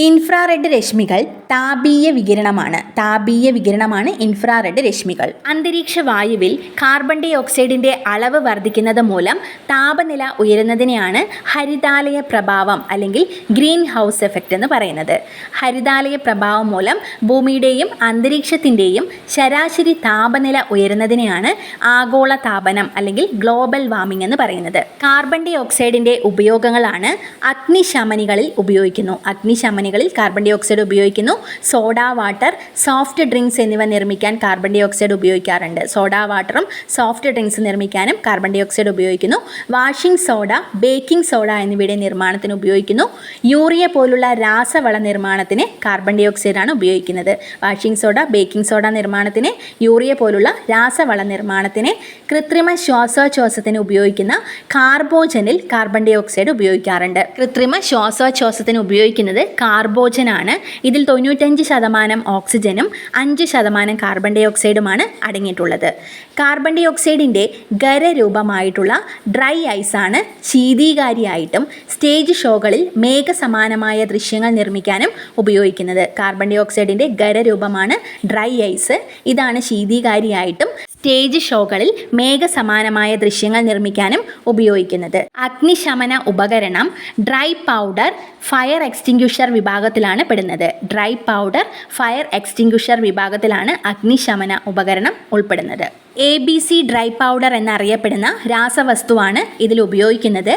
ഇൻഫ്രാറെഡ് രശ്മികൾ താപീയ വികിരണമാണ് ഇൻഫ്രാറെഡ് രശ്മികൾ. അന്തരീക്ഷ വായുവിൽ കാർബൺ ഡൈ ഓക്സൈഡിൻ്റെ അളവ് വർദ്ധിക്കുന്നത് മൂലം താപനില ഉയരുന്നതിനെയാണ് ഹരിതാലയ പ്രഭാവം അല്ലെങ്കിൽ ഗ്രീൻ ഹൗസ് എഫക്റ്റ് എന്ന് പറയുന്നത്. ഹരിതാലയ പ്രഭാവം മൂലം ഭൂമിയുടെയും അന്തരീക്ഷത്തിൻ്റെയും ശരാശരി താപനില ഉയരുന്നതിനെയാണ് ആഗോള താപനം അല്ലെങ്കിൽ ഗ്ലോബൽ വാർമിംഗ് എന്ന് പറയുന്നത്. കാർബൺ ഡൈ ഓക്സൈഡിൻ്റെ ഉപയോഗങ്ങളാണ് അഗ്നിശമനികളിൽ ഉപയോഗിക്കുന്നു. അഗ്നിശമനികളിൽ കാർബൺ ഡൈ ഓക്സൈഡ് ഉപയോഗിക്കുന്നു. സോഡ വാട്ടർ, സോഫ്റ്റ് ഡ്രിങ്ക്സ് എന്നിവ നിർമ്മിക്കാൻ കാർബൺ ഡൈ ഓക്സൈഡ് ഉപയോഗിക്കാറുണ്ട്. സോഡ വാട്ടറും സോഫ്റ്റ് ഡ്രിങ്ക്സ് നിർമ്മിക്കാനും കാർബൺ ഡൈ ഓക്സൈഡ് ഉപയോഗിക്കുന്നു. വാഷിംഗ് സോഡ, ബേക്കിംഗ് സോഡ എന്നിവയുടെ നിർമ്മാണത്തിന് ഉപയോഗിക്കുന്നു. യൂറിയ പോലുള്ള രാസവള നിർമ്മാണത്തിന് കാർബൺ ഡൈ ഓക്സൈഡാണ് ഉപയോഗിക്കുന്നത്. വാഷിംഗ് സോഡ, ബേക്കിംഗ് സോഡ നിർമ്മാണത്തിന്, യൂറിയ പോലുള്ള രാസവള നിർമ്മാണത്തിന്, കൃത്രിമ ശ്വാസോച്ഛ്വാസത്തിന് ഉപയോഗിക്കുന്ന കാർബോജനിൽ കാർബൺ ഡൈ ഓക്സൈഡ് ഉപയോഗിക്കാറുണ്ട്. കൃത്രിമ ശ്വാസോച്ഛ്വാസത്തിന് ഉപയോഗിക്കുന്നത് കാർബോജനാണ്. ഇതിൽ 95% ഓക്സിജനും 5% കാർബൺ ഡൈ ഓക്സൈഡുമാണ് അടങ്ങിയിട്ടുള്ളത്. കാർബൺ ഡൈ ഓക്സൈഡിൻ്റെ ഖരരൂപമായിട്ടുള്ള ഡ്രൈ ഐസാണ് ശീതീകാരിയായിട്ടും സ്റ്റേജ് ഷോകളിൽ മേഘസമാനമായ ദൃശ്യങ്ങൾ നിർമ്മിക്കാനും ഉപയോഗിക്കുന്നത്. കാർബൺ ഡൈ ഓക്സൈഡിൻ്റെ ഖരരൂപമാണ് ഡ്രൈ ഐസ്. ഇതാണ് ശീതീകാരിയായിട്ടും സ്റ്റേജ് ഷോകളിൽ മേഘസമാനമായ ദൃശ്യങ്ങൾ നിർമ്മിക്കാനും ഉപയോഗിക്കുന്നത്. അഗ്നിശമന ഉപകരണം ഡ്രൈ പൗഡർ, ഫയർ എക്സ്റ്റിങ്ക്വിഷർ വിഭാഗത്തിലാണ് പെടുന്നത്. ഡ്രൈ പൗഡർ, ഫയർ എക്സ്റ്റിങ്ക്വിഷർ വിഭാഗത്തിലാണ് അഗ്നിശമന ഉപകരണം ഉൾപ്പെടുന്നത്. ABC ഡ്രൈ പൗഡർ എന്നറിയപ്പെടുന്ന രാസവസ്തുവാണ് ഇതിൽ ഉപയോഗിക്കുന്നത്.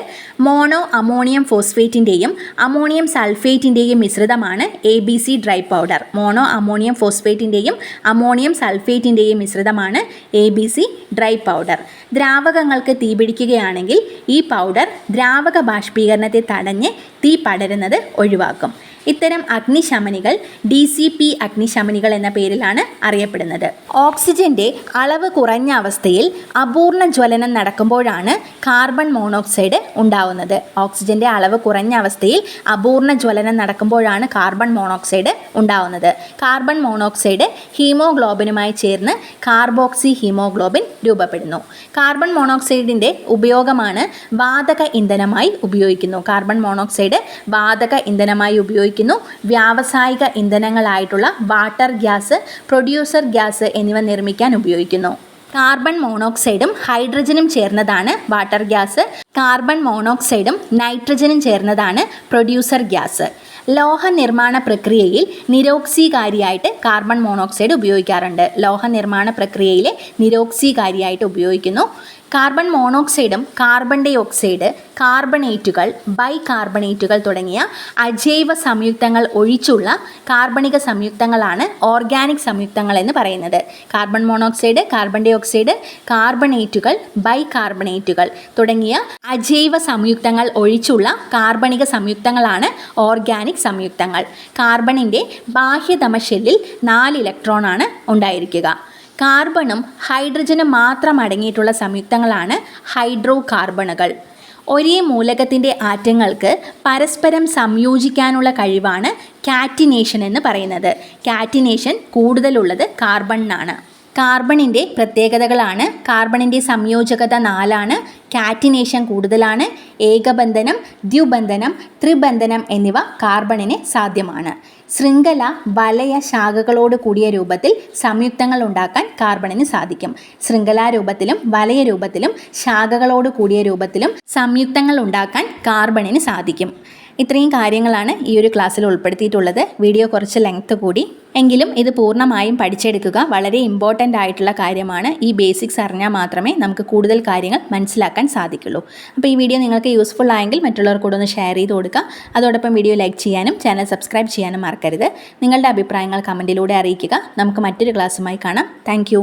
മോണോ അമോണിയം ഫോസ്ഫേറ്റിൻ്റെയും അമോണിയം സൾഫേറ്റിൻ്റെയും മിശ്രിതമാണ് ABC dry powder. Mono ammonium ഫോസ്ഫേറ്റിൻ്റെയും അമോണിയം സൾഫേറ്റിൻ്റെയും മിശ്രിതമാണ് ABC ഡ്രൈ പൗഡർ. ദ്രാവകങ്ങൾക്ക് തീപിടിക്കുകയാണെങ്കിൽ ഈ പൗഡർ ദ്രാവക ബാഷ്പീകരണത്തെ തടഞ്ഞ് തീ പടരുന്നത് ഒഴിവാക്കും. ഇത്തരം അഗ്നിശമനികൾ DCP അഗ്നിശമനികൾ എന്ന പേരിലാണ് അറിയപ്പെടുന്നത്. ഓക്സിജന്റെ അളവ് കുറഞ്ഞ അവസ്ഥയിൽ അപൂർണ ജ്വലനം നടക്കുമ്പോഴാണ് കാർബൺ മോണോക്സൈഡ് ഉണ്ടാവുന്നത്. ഓക്സിജന്റെ അളവ് കുറഞ്ഞ അവസ്ഥയിൽ അപൂർണ ജ്വലനം നടക്കുമ്പോഴാണ് കാർബൺ മോണോക്സൈഡ് ഉണ്ടാവുന്നത്. കാർബൺ മോണോക്സൈഡ് ഹീമോഗ്ലോബിനുമായി ചേർന്ന് കാർബോക്സി ഹീമോഗ്ലോബിൻ രൂപപ്പെടുന്നു. കാർബൺ മോണോക്സൈഡിൻ്റെ ഉപയോഗമാണ് വാതക ഇന്ധനമായി ഉപയോഗിക്കുന്നു. കാർബൺ മോണോക്സൈഡ് വാതക ഇന്ധനമായി ഉപയോഗിക്കുന്നു. വ്യാവസായിക ഇന്ധനങ്ങളായിട്ടുള്ള വാട്ടർ ഗ്യാസ്, പ്രൊഡ്യൂസർ ഗ്യാസ് എന്നിവ നിർമ്മിക്കാൻ ഉപയോഗിക്കുന്നു. കാർബൺ മോണോക്സൈഡും ഹൈഡ്രജനും ചേർന്നതാണ് വാട്ടർ ഗ്യാസ്. കാർബൺ മോണോക്സൈഡും നൈട്രജനും ചേർന്നതാണ് പ്രൊഡ്യൂസർ ഗ്യാസ്. ലോഹ നിർമ്മാണ പ്രക്രിയയിൽ നിരോക്സീകാരിയായിട്ട് കാർബൺ മോണോക്സൈഡ് ഉപയോഗിക്കാറുണ്ട്. ലോഹ നിർമ്മാണ പ്രക്രിയയിലെ നിരോക്സീകാരിയായിട്ട് ഉപയോഗിക്കുന്നു. കാർബൺ മോണോക്സൈഡും കാർബൺ ഡൈ ഓക്സൈഡ്, കാർബണേറ്റുകൾ, ബൈകാർബണേറ്റുകൾ തുടങ്ങിയ അജൈവ സംയുക്തങ്ങൾ ഒഴിച്ചുള്ള കാർബണിക സംയുക്തങ്ങളാണ് ഓർഗാനിക് സംയുക്തങ്ങൾ എന്ന് പറയുന്നത്. Carbon monoxide, carbon dioxide, കാർബണേറ്റുകൾ, ബൈകാർബണേറ്റുകൾ തുടങ്ങിയ അജൈവ സംയുക്തങ്ങൾ ഒഴിച്ചുള്ള കാർബണിക സംയുക്തങ്ങളാണ് ഓർഗാനിക് സംയുക്തങ്ങൾ. കാർബണിൻ്റെ ബാഹ്യതമ ഷെല്ലിൽ 4 ഇലക്ട്രോണാണ് ഉണ്ടായിരിക്കുക. കാർബണും ഹൈഡ്രജനും മാത്രം അടങ്ങിയിട്ടുള്ള സംയുക്തങ്ങളാണ് ഹൈഡ്രോ കാർബണുകൾ. ഒരേ മൂലകത്തിൻ്റെ ആറ്റങ്ങൾക്ക് പരസ്പരം സംയോജിക്കാനുള്ള കഴിവാണ് കാറ്റിനേഷൻ എന്ന് പറയുന്നത്. കാറ്റിനേഷൻ കൂടുതലുള്ളത് കാർബണിനാണ്. കാർബണിൻ്റെ പ്രത്യേകതകളാണ്: കാർബണിൻ്റെ സംയോജകത 4ആണ്, കാറ്റിനേഷൻ കൂടുതലാണ്, ഏകബന്ധനം, ദ്വിബന്ധനം, ത്രിബന്ധനം എന്നിവ കാർബണിന് സാധ്യമാണ്. ശൃംഖല, വലയ, ശാഖകളോട് കൂടിയ രൂപത്തിൽ സംയുക്തങ്ങൾ ഉണ്ടാക്കാൻ കാർബണിന് സാധിക്കും. ശൃംഖലാരൂപത്തിലും വലയ രൂപത്തിലും ശാഖകളോട് കൂടിയ രൂപത്തിലും സംയുക്തങ്ങൾ ഉണ്ടാക്കാൻ കാർബണിന് സാധിക്കും. ഇത്രയും കാര്യങ്ങളാണ് ഈ ഒരു ക്ലാസ്സിൽ ഉൾപ്പെടുത്തിയിട്ടുള്ളത്. വീഡിയോ കുറച്ച് ലെങ്ത് കൂടി, എങ്കിലും ഇത് പൂർണ്ണമായും പഠിച്ചെടുക്കുക. വളരെ ഇമ്പോർട്ടൻ്റ് ആയിട്ടുള്ള കാര്യമാണ്. ഈ ബേസിക്സ് അറിഞ്ഞാൽ മാത്രമേ നമുക്ക് കൂടുതൽ കാര്യങ്ങൾ മനസ്സിലാക്കാൻ സാധിക്കുള്ളൂ. അപ്പോൾ ഈ വീഡിയോ നിങ്ങൾക്ക് യൂസ്ഫുൾ ആയെങ്കിൽ മറ്റുള്ളവർക്ക് കൂടെ ഒന്ന് ഷെയർ ചെയ്ത് കൊടുക്കുക. അതോടൊപ്പം വീഡിയോ ലൈക്ക് ചെയ്യാനും ചാനൽ സബ്സ്ക്രൈബ് ചെയ്യാനും മറക്കരുത്. നിങ്ങളുടെ അഭിപ്രായങ്ങൾ കമൻറ്റിലൂടെ അറിയിക്കുക. നമുക്ക് മറ്റൊരു ക്ലാസ്സുമായി കാണാം. താങ്ക്